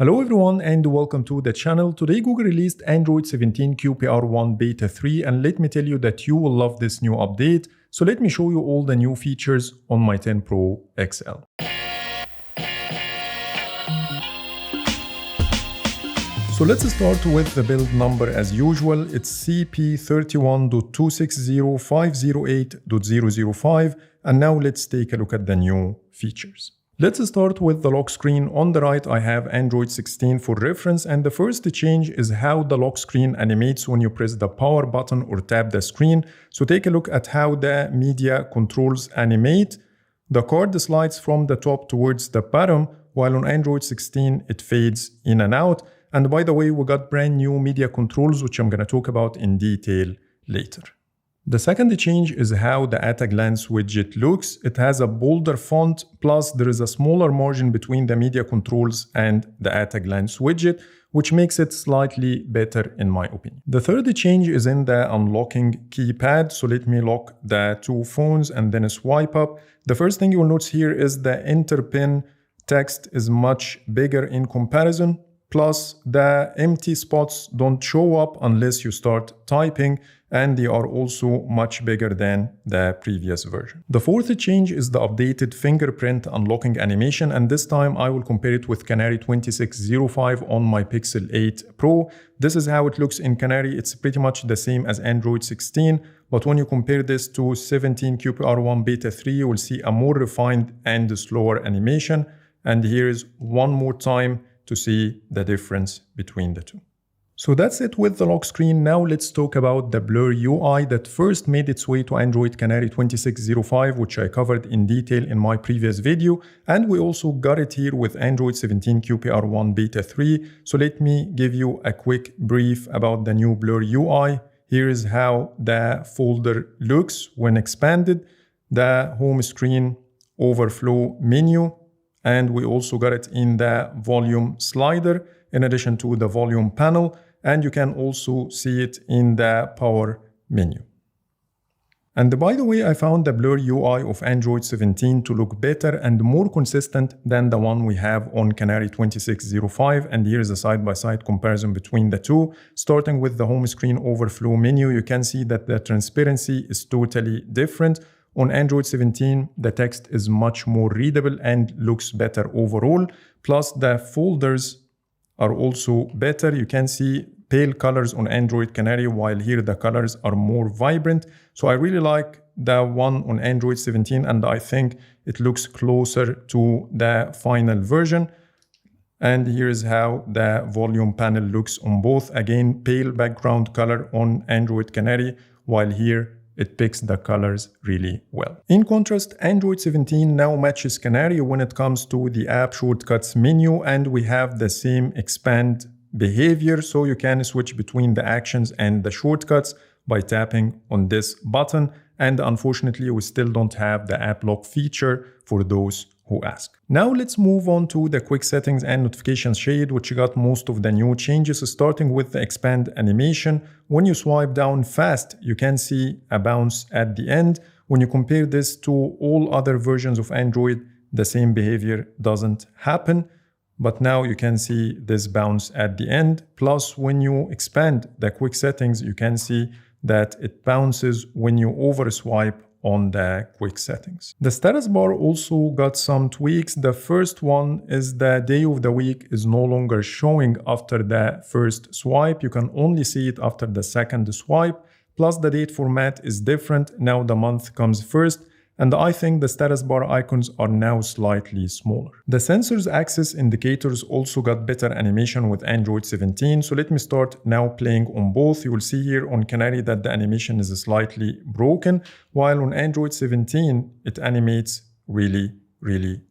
Hello everyone and welcome to the channel. Today Google released Android 17 QPR1 Beta 3 and let me tell you that you will love this new update. So let me show you all the new features on my 10 Pro XL. So let's start with the build number as usual. It's CP31.260.508.005 and now let's take a look at the new features. Let's start with the lock screen. On the right, I have Android 16 for reference, and the first change is how the lock screen animates when you press the power button or tap the screen. So take a look at how the media controls animate. The card slides from the top towards the bottom, while on Android 16, it fades in and out. And by the way, we got brand new media controls, which I'm going to talk about in detail later. The second change is how the at-a-glance widget looks. It has a bolder font, plus there is a smaller margin between the media controls and the at-a-glance widget, which makes it slightly better in my opinion. The third change is in the unlocking keypad. So let me lock the two phones and then swipe up. The first thing you will notice here is the enter pin text is much bigger in comparison. Plus, the empty spots don't show up unless you start typing, and they are also much bigger than the previous version. The fourth change is the updated fingerprint unlocking animation, and this time I will compare it with Canary 2605 on my Pixel 8 Pro. This is how it looks in Canary. It's pretty much the same as Android 16, but when you compare this to 17 QPR1 Beta 3, you will see a more refined and slower animation. And here's one more time to see the difference between the two. So that's it with the lock screen. Now let's talk about the Blur UI that first made its way to Android Canary 2605, which I covered in detail in my previous video. And we also got it here with Android 17 QPR1 Beta 3. So let me give you a quick brief about the new Blur UI. Here is how the folder looks when expanded, the home screen overflow menu, and we also got it in the volume slider in addition to the volume panel, and you can also see it in the power menu. And by the way, I found the Blur UI of Android 17 to look better and more consistent than the one we have on Canary 2605, and here is a side-by-side comparison between the two. Starting with the home screen overflow menu, you can see that the transparency is totally different. On Android 17, the text is much more readable and looks better overall. Plus, the folders are also better. You can see pale colors on Android Canary, while here the colors are more vibrant. So I really like the one on Android 17, and I think it looks closer to the final version. And here's how the volume panel looks on both. Again, pale background color on Android Canary, while here it picks the colors really well. In contrast, Android 17 now matches Canary when it comes to the app shortcuts menu, and we have the same expand behavior, so you can switch between the actions and the shortcuts by tapping on this button. And unfortunately, we still don't have the app lock feature for those who ask. Now let's move on to the quick settings and notifications shade, which got most of the new changes, starting with the expand animation. When you swipe down fast, you can see a bounce at the end. When you compare this to all other versions of Android, the same behavior doesn't happen. But now you can see this bounce at the end. Plus, when you expand the quick settings, you can see that it bounces when you overswipe on the quick settings. The status bar also got some tweaks. The first one is the day of the week is no longer showing after the first swipe. You can only see it after the second swipe. Plus the date format is different. Now the month comes first. And I think the status bar icons are now slightly smaller. The sensors axis indicators also got better animation with Android 17. So let me start now playing on both. You will see here on Canary that the animation is slightly broken, while on Android 17, it animates really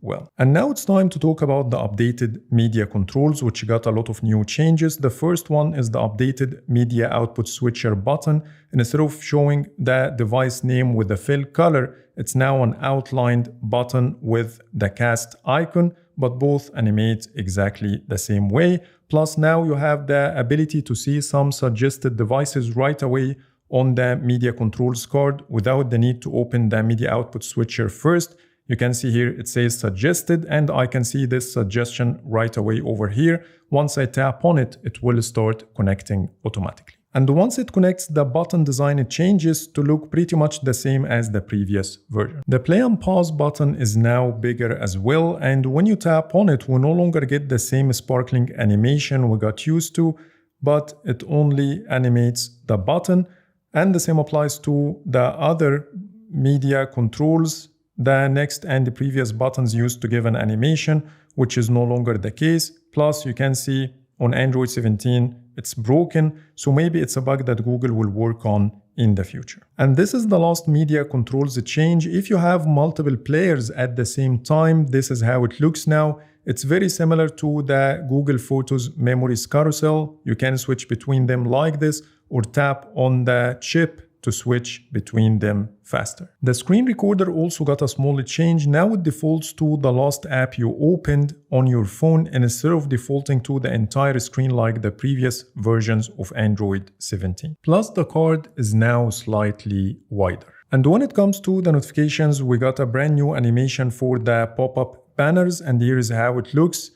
well. And now it's time to talk about the updated media controls, which got a lot of new changes. The first one is the updated media output switcher button. And instead of showing the device name with the fill color, it's now an outlined button with the cast icon, but both animate exactly the same way. Plus now you have the ability to see some suggested devices right away on the media controls card without the need to open the media output switcher first. You can see here it says suggested, and I can see this suggestion right away over here. Once I tap on it, it will start connecting automatically. And once it connects, the button design changes to look pretty much the same as the previous version. The play and pause button is now bigger as well, and when you tap on it, we no longer get the same sparkling animation we got used to, but it only animates the button, and the same applies to the other media controls. The next and the previous buttons used to give an animation, which is no longer the case. Plus, you can see on Android 17, it's broken, so maybe it's a bug that Google will work on in the future. And this is the last media controls change. If you have multiple players at the same time, this is how it looks now. It's very similar to the Google Photos Memories carousel. You can switch between them like this, or tap on the chip to switch between them faster. The screen recorder also got a small change. Now it defaults to the last app you opened on your phone, and instead of defaulting to the entire screen like the previous versions of Android 17. Plus, the card is now slightly wider. And when it comes to the notifications, we got a brand new animation for the pop-up banners, and here is how it looks.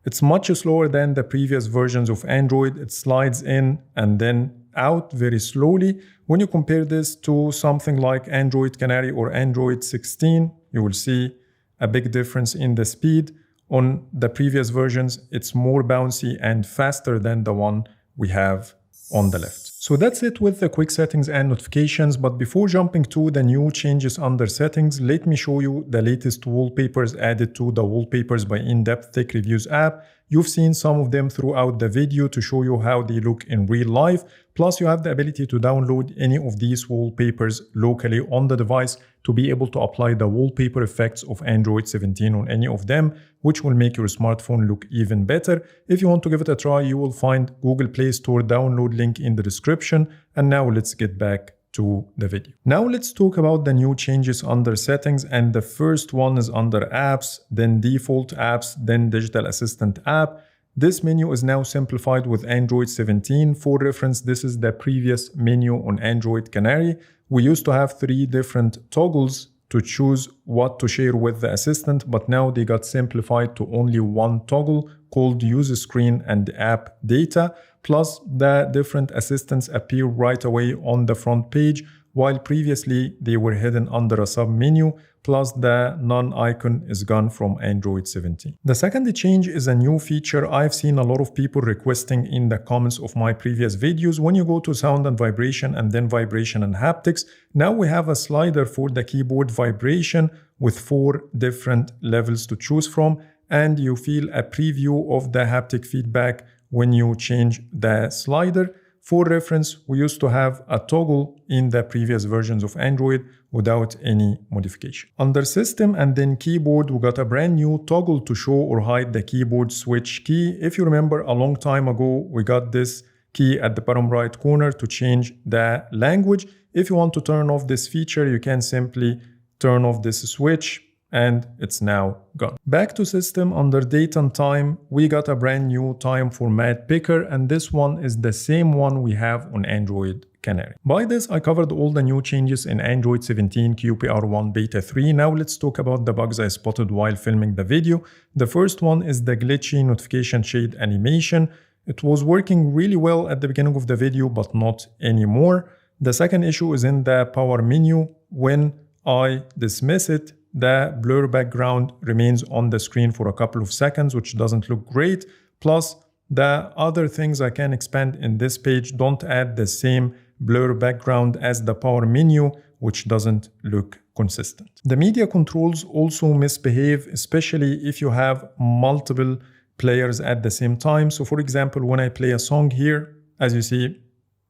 It's much slower than the previous versions of Android. It slides in and then out very slowly. When you compare this to something like Android Canary or Android 16, you will see a big difference in the speed. On the previous versions, it's more bouncy and faster than the one we have on the left. So that's it with the quick settings and notifications, but before jumping to the new changes under settings, let me show you the latest wallpapers added to the Wallpapers by In-Depth Tech Reviews app. You've seen some of them throughout the video to show you how they look in real life. Plus, you have the ability to download any of these wallpapers locally on the device to be able to apply the wallpaper effects of Android 17 on any of them, which will make your smartphone look even better. If you want to give it a try, you will find Google Play Store download link in the description. And now let's get back to the video. Now let's talk about the new changes under settings, and the first one is under apps, then default apps, then digital assistant app. This menu is now simplified with Android 17. For reference, this is the previous menu on Android Canary. We used to have 3 different toggles to choose what to share with the assistant, but now they got simplified to only one toggle called Use Screen and App Data. Plus, the different assistants appear right away on the front page, while previously they were hidden under a sub-menu. Plus, the none icon is gone from Android 17. The second change is a new feature I've seen a lot of people requesting in the comments of my previous videos. When you go to sound and vibration and then vibration and haptics, now we have a slider for the keyboard vibration with 4 different levels to choose from, and you feel a preview of the haptic feedback when you change the slider. For reference, we used to have a toggle in the previous versions of Android without any modification. Under System and then Keyboard, we got a brand new toggle to show or hide the keyboard switch key. If you remember, a long time ago, we got this key at the bottom right corner to change the language. If you want to turn off this feature, you can simply turn off this switch, and it's now gone. Back to System, under Date and Time, we got a brand new time format picker, and this one is the same one we have on Android Canary. By this, I covered all the new changes in Android 17 QPR1 Beta 3. Now let's talk about the bugs I spotted while filming the video. The first one is the glitchy notification shade animation. It was working really well at the beginning of the video, but not anymore. The second issue is in the power menu. When I dismiss it, the blur background remains on the screen for a couple of seconds, which doesn't look great. Plus, the other things I can expand in this page don't add the same blur background as the power menu, which doesn't look consistent. The media controls also misbehave, especially if you have multiple players at the same time. So for example, when I play a song here, as you see,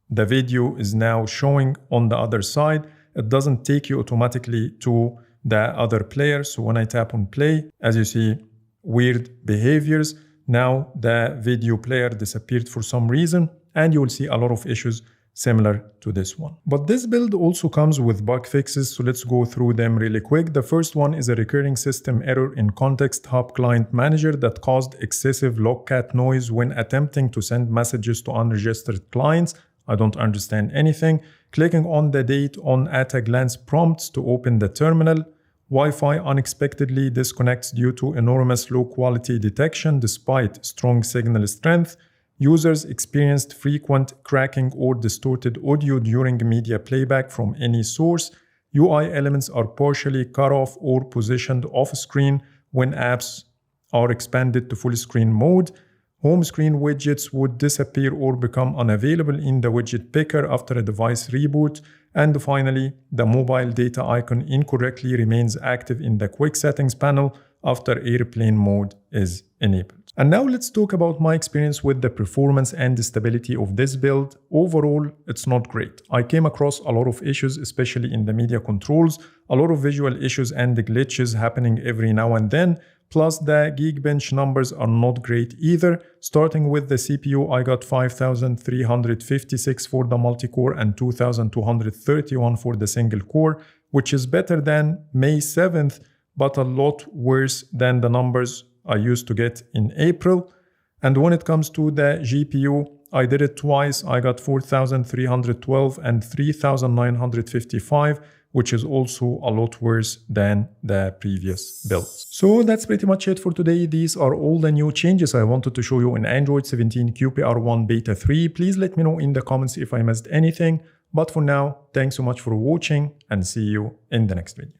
the video is now showing on the other side. It doesn't take you automatically to the other player. So when I tap on play, as you see, weird behaviors. Now the video player disappeared for some reason, and you will see a lot of issues similar to this one. But this build also comes with bug fixes, so let's go through them really quick. The first one is a recurring system error in Context Hub Client Manager that caused excessive logcat noise when attempting to send messages to unregistered clients. I don't understand anything. Clicking on the date on at-a-glance prompts to open the terminal Wi-Fi unexpectedly disconnects due to enormous low-quality detection despite strong signal strength. Users experienced frequent cracking or distorted audio during media playback from any source. UI elements are partially cut off or positioned off-screen when apps are expanded to full screen mode. Home screen widgets would disappear or become unavailable in the widget picker after a device reboot. And finally, the mobile data icon incorrectly remains active in the quick settings panel after airplane mode is enabled. And now let's talk about my experience with the performance and stability of this build. Overall, it's not great. I came across a lot of issues, especially in the media controls, a lot of visual issues and glitches happening every now and then. Plus, the Geekbench numbers are not great either. Starting with the CPU, I got 5356 for the multi-core and 2231 for the single core, which is better than May 7th, but a lot worse than the numbers I used to get in April. And when it comes to the GPU, I did it twice. I got 4312 and 3955, which is also a lot worse than the previous builds. So that's pretty much it for today. These are all the new changes I wanted to show you in Android 17 QPR1 Beta 3. Please let me know in the comments if I missed anything. But for now, thanks so much for watching and see you in the next video.